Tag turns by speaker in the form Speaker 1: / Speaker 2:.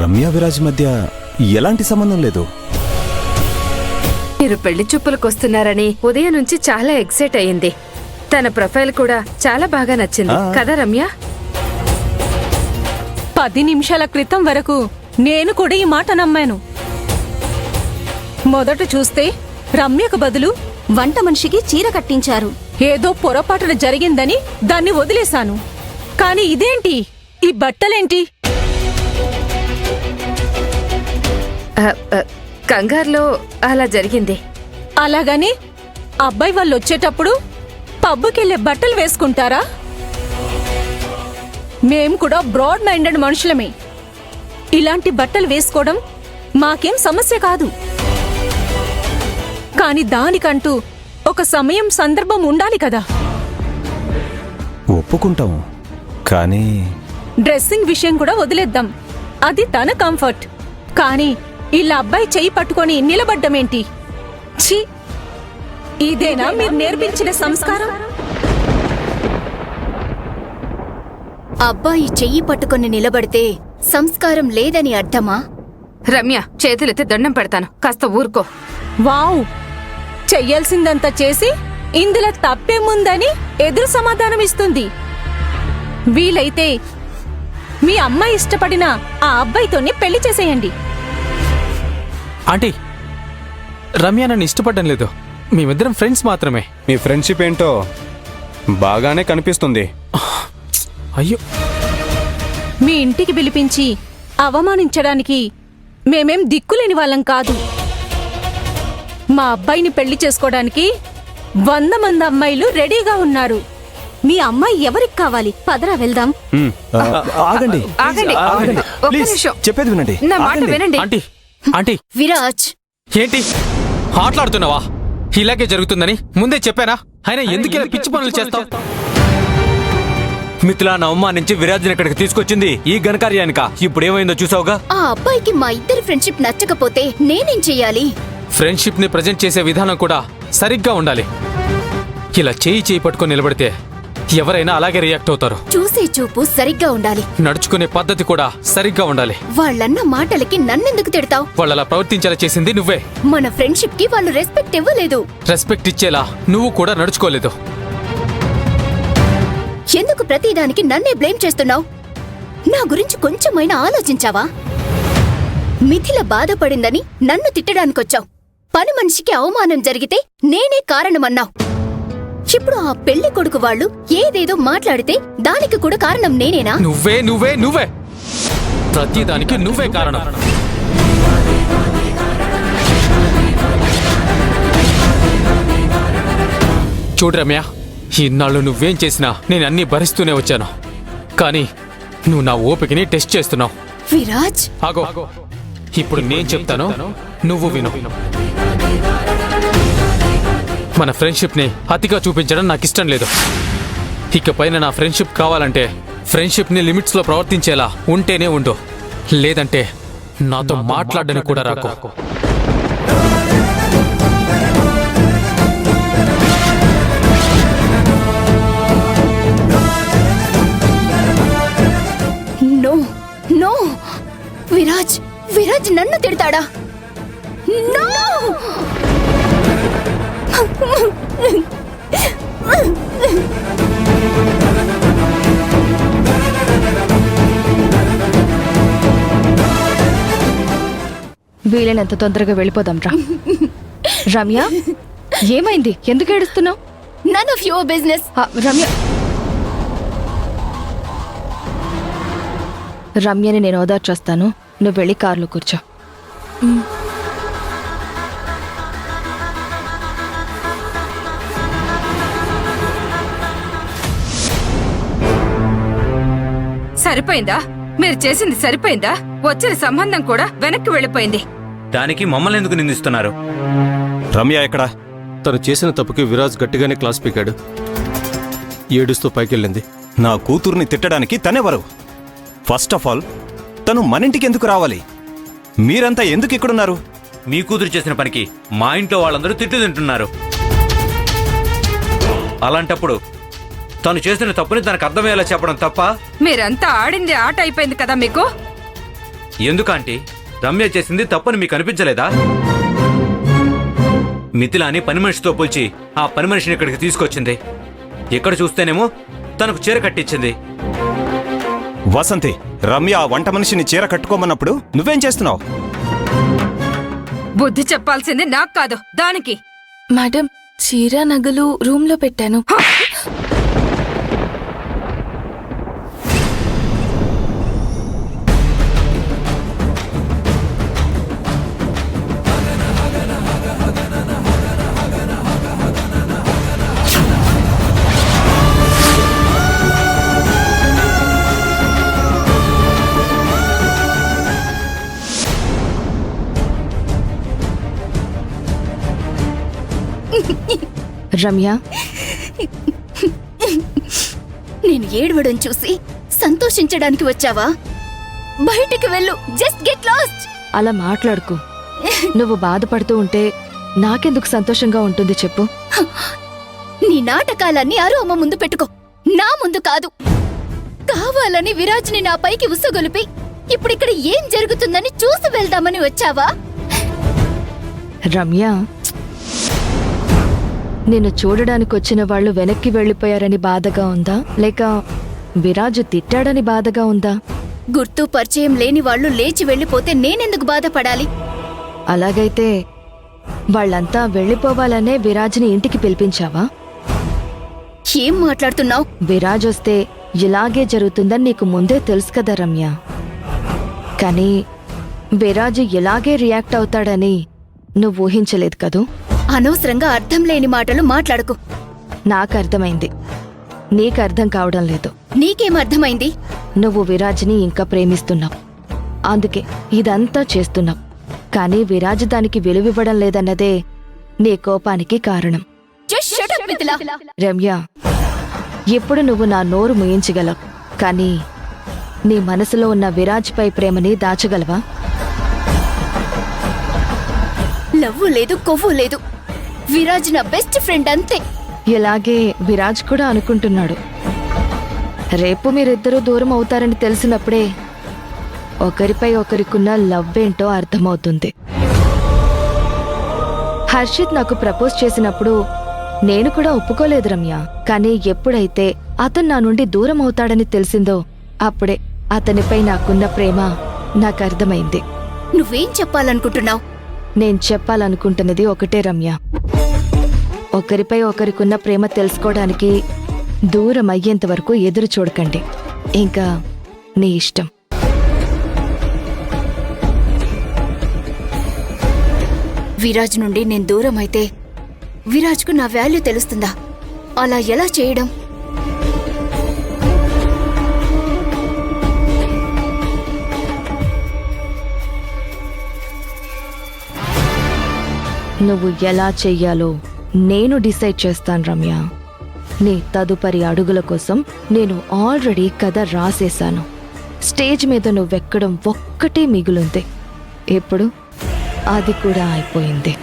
Speaker 1: రమ్య విరాజ్ మధ్య ఎలాంటి సంబంధం లేదు.
Speaker 2: మీరు పెళ్లి చూపులకు వస్తున్నారని ఉదయం నుంచి చాలా ఎక్సైట్ అయ్యింది. తన ప్రొఫైల్ కూడా చాలా బాగా నచ్చింది కదా రమ్య?
Speaker 3: 10 నిమిషాల క్రితం వరకు నేను కూడా ఈ మాట నమ్మాను. మొదట చూస్తే రమ్యకు బదులు
Speaker 4: వంట మనిషికి చీర కట్టించారు.
Speaker 3: ఏదో పొరపాటున జరిగిందని దాన్ని వదిలేశాను. కాని ఇదేంటి, ఈ బట్టలేంటి?
Speaker 2: కంగారులో అలా జరిగింది.
Speaker 3: అలాగని అబ్బాయి వాళ్ళు వచ్చేటప్పుడు పబ్బుకెళ్లే బట్టలు వేసుకుంటారా? మేం కూడా బ్రాడ్ మైండెడ్ మనుషులమే. ఇలాంటి బట్టలు వేసుకోవడం మాకేం సమస్య కాదు. కాని దానికంటూ ఒక సమయం సందర్భం ఉండాలి కదా.
Speaker 1: ఒప్పుకుంటాం, కానీ
Speaker 3: డ్రెస్సింగ్ విషయం కూడా వదిలేద్దాం, అది తన కంఫర్ట్. కానీ ఇలా అబ్బాయి చెయ్యి పట్టుకొని నిలబడ్డమేంటి? ఛీ, ఇదేనా మీరు నేర్పించిన సంస్కారం?
Speaker 4: అబ్బాయి చెయ్యి పట్టుకొని నిలబడితే సంస్కారం లేదని అర్థమా?
Speaker 2: రమ్య, చేతులెత్తి దండం పెడతాను, కాస్త ఊరుకో.
Speaker 3: వావ్, చెయ్యాల్సిందంతా చేసి ఇందులో తప్పేముందని ఎదురు సమాధానం ఇస్తుంది. వీలైతే మీ అమ్మాయి ఇష్టపడిన ఆ అబ్బాయితోనే పెళ్లి చేసేయండి.
Speaker 5: ఆంటీ, రమ్య నన్ను ఇష్టపడడం లేదు. మేమిద్దరం ఫ్రెండ్స్ మాత్రమే.
Speaker 6: మీ ఫ్రెండ్షిప్ ఏంటో బాగానే కనిపిస్తుంది.
Speaker 5: అయ్యో,
Speaker 3: మీ ఇంటికి పిలిపించి అవమానించడానికి మేమేం దిక్కులేని వాళ్ళం కాదు. మా అబ్బాయిని పెళ్లి చేసుకోవడానికి 100 మంది అమ్మాయిలు రెడీగా ఉన్నారు.
Speaker 4: మీ అమ్మాయి ఎవరికి కావాలి? పదరా వెళ్దాం.
Speaker 1: ఆగండి,
Speaker 2: ఆగండి,
Speaker 1: ఆగండి,
Speaker 2: ఒక్క
Speaker 1: ప్లీజ్,
Speaker 2: నిమిషం.
Speaker 1: చెప్పేది వినండి.
Speaker 2: నా మాట
Speaker 1: ఆగండి.
Speaker 2: వినండి.
Speaker 5: ఆంటీ, ఆంటీ,
Speaker 4: విరాజ్,
Speaker 5: ఏంటి ఆటలాడుతున్నావా? ఇలాగే జరుగుతుందని ముందే చెప్పానా? అయినా ఎందుకు ఇలా పిచ్చి పనులు చేస్తావు?
Speaker 7: మిథులాను అవమానించి విరాజ్ని ఇక్కడికి తీసుకొచ్చింది ఈ ఘనకార్యానిక. ఇప్పుడు ఏమైందో చూసావుగా.
Speaker 4: ఆ అబ్బాయికి మా ఇద్దరి ఫ్రెండ్షిప్ నచ్చకపోతే నేనేం చెయ్యాలి?
Speaker 5: ఫ్రెండ్షిప్ ని ప్రజెంట్ చేసే విధానం కూడా సరిగ్గా ఉండాలి. ఇలా చేయి పట్టుకొని నిలబడితే ఎవరైనా అలాగే రియాక్ట్ అవుతారు.
Speaker 4: చూసే చూపు సరిగ్గా ఉండాలి.
Speaker 5: నడుచుకునే పద్ధతి కూడా సరిగ్గా ఉండాలి.
Speaker 4: వాళ్ళన్న మాటలకి నన్నెందుకు తిడతావు?
Speaker 5: వాళ్ళలా ప్రవర్తించేలా చేసింది నువ్వే.
Speaker 4: మన ఫ్రెండ్షిప్ కి వాళ్ళు రెస్పెక్ట్ ఇవ్వలేదు.
Speaker 5: రెస్పెక్ట్ ఇచ్చేలా నువ్వు కూడా నడుచుకోలేదు.
Speaker 4: ఎందుకు ప్రతిదానికి నన్నే బ్లేమ్ చేస్తున్నావు? నా గురించి కొంచెమైనా ఆలోచించావా? మిథిల బాధపడిందని నన్ను తిట్టడానికొచ్చావు. పని మనిషికి అవమానం జరిగితే నేనే కారణమన్నావు. ఇప్పుడు ఆ పెళ్లి కొడుకు వాళ్ళు ఏదేదో మాట్లాడితే దానికి కూడా కారణం నేనేనా?
Speaker 5: నువ్వే నువ్వే నువ్వే ప్రతిదానికి నువ్వే కారణం. చూడు రమ్య, ఇన్నాళ్ళు నువ్వేం చేసినా నేను అన్నీ భరిస్తూనే వచ్చాను. కానీ నువ్వు నా ఓపికని టెస్ట్ చేస్తున్నావు.
Speaker 4: విరాజ్,
Speaker 5: ఆగో, ఇప్పుడు నేను చెప్తాను, నువ్వు విను. మన ఫ్రెండ్షిప్ ని అతిగా చూపించడం నాకు ఇష్టం లేదు. ఇకపైన నా ఫ్రెండ్షిప్ కావాలంటే ఫ్రెండ్షిప్ ని లిమిట్స్ లో ప్రవర్తించేలా ఉంటేనే ఉండు, లేదంటే నాతో మాట్లాడడానికి కూడా రాకు.
Speaker 4: నో నో, విరాజ్, విరాజ్ నన్ను తిడతాడా? నో!
Speaker 2: వీలైనంత తొందరగా వెళ్ళిపోదాం రా. రమ్య, ఏమైంది? ఎందుకు ఏడుస్తున్నావు?
Speaker 4: None of your business.
Speaker 2: రమ్యని నేను ఓదార్చేస్తాను, నువ్వు వెళ్ళి కారులో కూర్చో. సరిపోయిందా? మీరు చేసింది సరిపోయిందా? వచ్చిన సంబంధం కూడా వెనక్కి వెళ్ళిపోయింది.
Speaker 7: దానికి మమ్మల్ని ఎందుకు నిందిస్తున్నారు?
Speaker 1: రమ్య ఎక్కడా?
Speaker 6: తను చేసిన తప్పుకి విరాజ్ గట్టిగానే క్లాస్ పీకాడు. ఏడుస్తూ పైకెళ్ళింది.
Speaker 1: నా కూతుర్ని తిట్టడానికి తనెవరు? ఫస్ట్ ఆఫ్ ఆల్ తను మనింటికి ఎందుకు రావాలి? మీరంతా ఎందుకు ఇక్కడున్నారు?
Speaker 7: మీ కూతురు చేసిన పనికి మా ఇంట్లో వాళ్ళందరూ తిట్టు తింటున్నారు. అలాంటప్పుడు తను చేసిన తప్పుని తనకు అర్థమయ్యేలా చెప్పడం తప్ప?
Speaker 2: మీరంతా ఆడింది ఆట అయిపోయింది కదా మీకు.
Speaker 7: ఎందుకంటే రమ్య చేసింది తప్పని మీకు అనిపించలేదా? మిథిలాని పని మనిషితో పోల్చి ఆ పని మనిషిని ఇక్కడికి తీసుకొచ్చింది. ఇక్కడ చూస్తేనేమో తనకు చీర కట్టించింది.
Speaker 1: వసంతి, రమ్య ఆ వంట మనిషిని చీర కట్టుకోమన్నప్పుడు నువ్వేం చేస్తున్నావు?
Speaker 2: బుద్ధి చెప్పాల్సింది నాకు కాదు, దానికి.
Speaker 8: మేడం, చీర నగలు రూమ్ లో పెట్టాను.
Speaker 9: రమ్య,
Speaker 4: నేను ఏడవడం చూసి సంతోషించడానికి వచ్చావా? బయటికి వెళ్ళు, జస్ట్ గెట్ లాస్ట్.
Speaker 9: అలా మాట్లాడుకు. నువ్వు బాధపడుతూ ఉంటే నాకెందుకు సంతోషంగా ఉంటుంది చెప్పు?
Speaker 4: నీ నాటకాలన్నీ అమ్మ ముందు పెట్టుకో, నా ముందు కాదు. కావాలని విరాజ్ని నా పైకి ఉస్సగొలిపి ఇప్పుడిక్కడ ఏం జరుగుతుందని చూసి వెళ్దామని వచ్చావా?
Speaker 9: రమ్య, నిన్ను చూడడానికి వచ్చిన వాళ్ళు వెనక్కి వెళ్ళిపోయారని బాధగా ఉందా, లేక విరాజు తిట్టాడని బాధగా ఉందా?
Speaker 4: గుర్తు పరిచయం లేని వాళ్ళు లేచి వెళ్ళిపోతే నేనెందుకు బాధపడాలి?
Speaker 9: అలాగైతే వాళ్ళంతా వెళ్ళిపోవాలనే విరాజ్ని ఇంటికి పిలిపించావా?
Speaker 4: ఏం మాట్లాడుతున్నావు?
Speaker 9: విరాజ్ వస్తే ఇలాగే జరుగుతుందని నీకు ముందే తెలుసు కదా రమ్య. కానీ విరాజు ఇలాగే రియాక్ట్ అవుతాడని నువ్వు ఊహించలేదు కదూ.
Speaker 4: అనవసరంగా అర్థం లేని మాటలు మాట్లాడకు.
Speaker 9: నాకు అర్థమైంది, నీకు అర్థం కావడం లేదు.
Speaker 4: నీకేం అర్థమైంది?
Speaker 9: నువ్వు విరాజ్ని ఇంకా ప్రేమిస్తున్నావు, అందుకే ఇదంతా చేస్తున్నావు. కానీ విరాజ్ దానికి విలువివ్వడం లేదన్నదే నీ కోపానికి కారణం.
Speaker 4: Just shut up, Mithila.
Speaker 9: Ramya, ఇప్పుడు నువ్వు నా నోరు ముయించగలవు, కానీ నీ మనసులో ఉన్న విరాజ్పై ప్రేమని దాచగలవా?
Speaker 4: లవ్వు లేదు, కొవ్వు లేదు. విరాజ్ నా బెస్ట్ ఫ్రెండ్, అంతే.
Speaker 9: ఇలాగే విరాజ్ కూడా అనుకుంటున్నాడు. రేపు మీరిద్దరూ దూరం అవుతారని తెలిసినప్పుడే ఒకరిపై ఒకరికున్న లవ్ ఏంటో అర్థమవుతుంది. హర్షిత్ నాకు ప్రపోజ్ చేసినప్పుడు నేను కూడా ఒప్పుకోలేదు రమ్య. కానీ ఎప్పుడైతే అతను నా నుండి దూరం అవుతాడని తెలిసిందో అప్పుడే అతనిపై నాకున్న ప్రేమ నాకు అర్థమైంది.
Speaker 4: నువ్వేం చెప్పాలనుకుంటున్నావు?
Speaker 9: నేను చెప్పాలనుకుంటున్నది ఒకటే రమ్య, ఒకరిపై ఒకరికున్న ప్రేమ తెలుసుకోవడానికి దూరం అయ్యేంత వరకు ఎదురు చూడకండి. ఇంకా నీ ఇష్టం.
Speaker 4: విరాజ్ నుండి నేను దూరం అయితే విరాజ్కు నా వాల్యూ తెలుస్తుందా? అలా ఎలా చేయడం?
Speaker 9: నువ్వు ఎలా చెయ్యాలో నేను డిసైడ్ చేస్తాను రమ్య. నీ తదుపరి అడుగుల కోసం నేను ఆల్రెడీ కథ రాసేశాను. స్టేజ్ మీద నువ్వెక్కడం ఒక్కటే మిగులుంది. ఇప్పుడు అది కూడా అయిపోయింది.